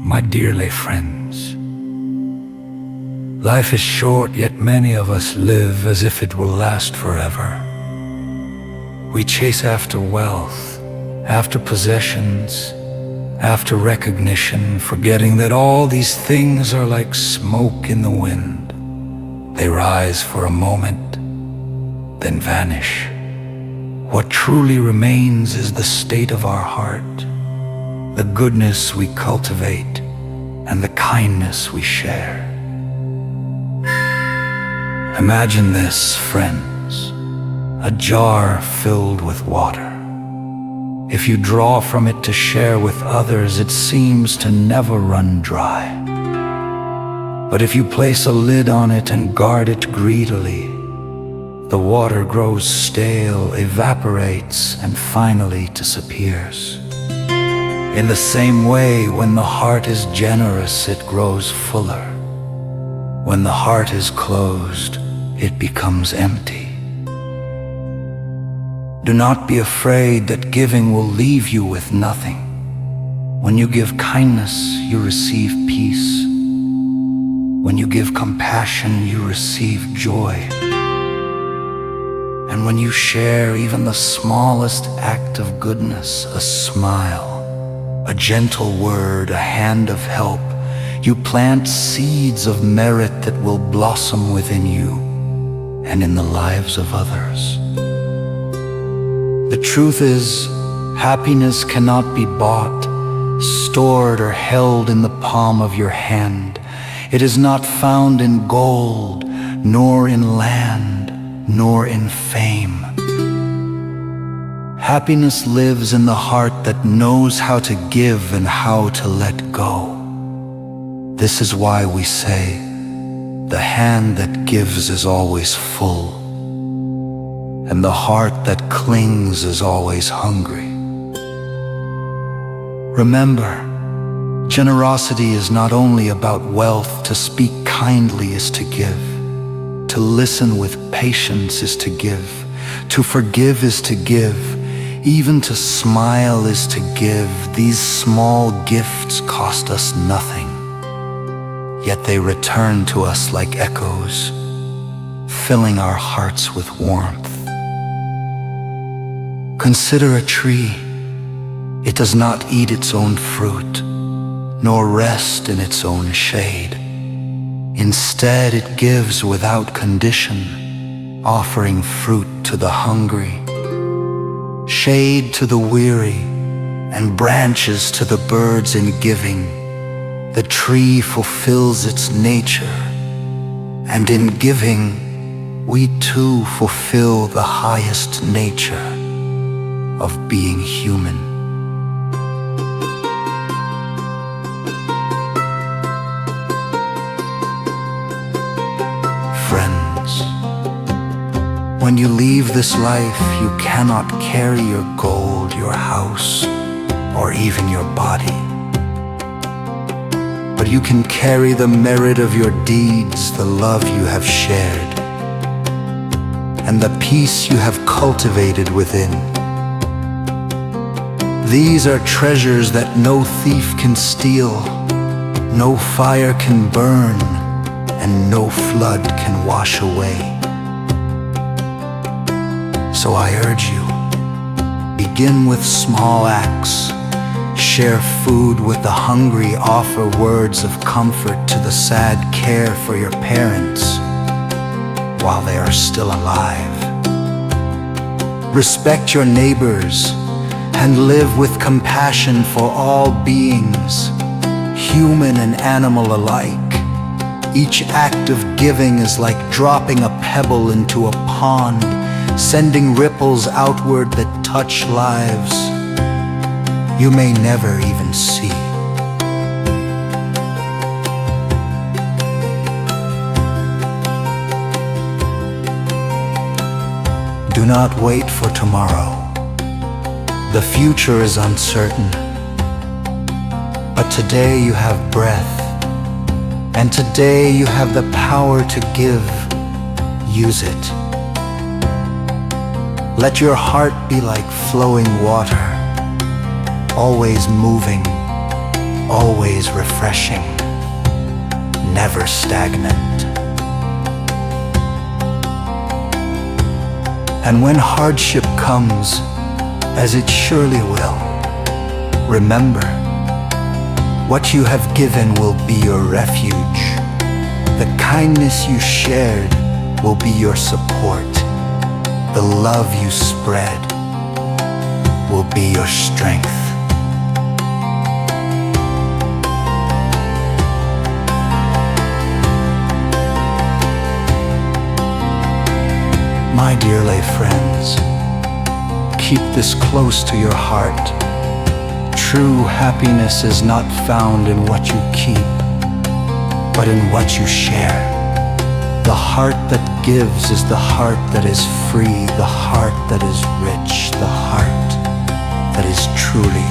My dearly friends, life is short, yet many of us live as if it will last forever. We chase after wealth, after possessions, after recognition, forgetting that all these things are like smoke in the wind. They rise for a moment, then vanish. What truly remains is the state of our heart, the goodness we cultivate, and the kindness we share. Imagine this, friends, a jar filled with water. If you draw from it to share with others, it seems to never run dry. But if you place a lid on it and guard it greedily, the water grows stale, evaporates, and finally disappears. In the same way, when the heart is generous, it grows fuller. When the heart is closed, it becomes empty. Do not be afraid that giving will leave you with nothing. When you give kindness, you receive peace. When you give compassion, you receive joy. And when you share even the smallest act of goodness, a smile, a gentle word, a hand of help, you plant seeds of merit that will blossom within you and in the lives of others. The truth is, happiness cannot be bought, stored, or held in the palm of your hand. It is not found in gold, nor in land, nor in fame. Happiness lives in the heart that knows how to give and how to let go. This is why we say, the hand that gives is always full, and the heart that clings is always hungry. Remember, generosity is not only about wealth. To speak kindly is to give. To listen with patience is to give. To forgive is to give. Even to smile is to give. These small gifts cost us nothing, yet they return to us like echoes, filling our hearts with warmth. Consider a tree. It does not eat its own fruit, nor rest in its own shade. Instead, it gives without condition, offering fruit to the hungry, shade to the weary, and branches to the birds. In giving, the tree fulfills its nature, and in giving, we too fulfill the highest nature of being human. Friends, when you leave this life, you cannot carry your gold, your house, or even your body. But you can carry the merit of your deeds, the love you have shared, and the peace you have cultivated within. These are treasures that no thief can steal, no fire can burn, and no flood can wash away. So I urge you, begin with small acts. Share food with the hungry, offer words of comfort to the sad, care for your parents while they are still alive. Respect your neighbors and live with compassion for all beings, human and animal alike. Each act of giving is like dropping a pebble into a pond, sending ripples outward that touch lives you may never even see. Do not wait for tomorrow. The future is uncertain, but today you have breath, and today you have the power to give. Use it. Let your heart be like flowing water, always moving, always refreshing, never stagnant. And when hardship comes, as it surely will, remember, what you have given will be your refuge. The kindness you shared will be your support. The love you spread will be your strength. My dear lay friends, keep this close to your heart. True happiness is not found in what you keep, but in what you share. The heart that gives is the heart that is free, the heart that is rich, the heart that is truly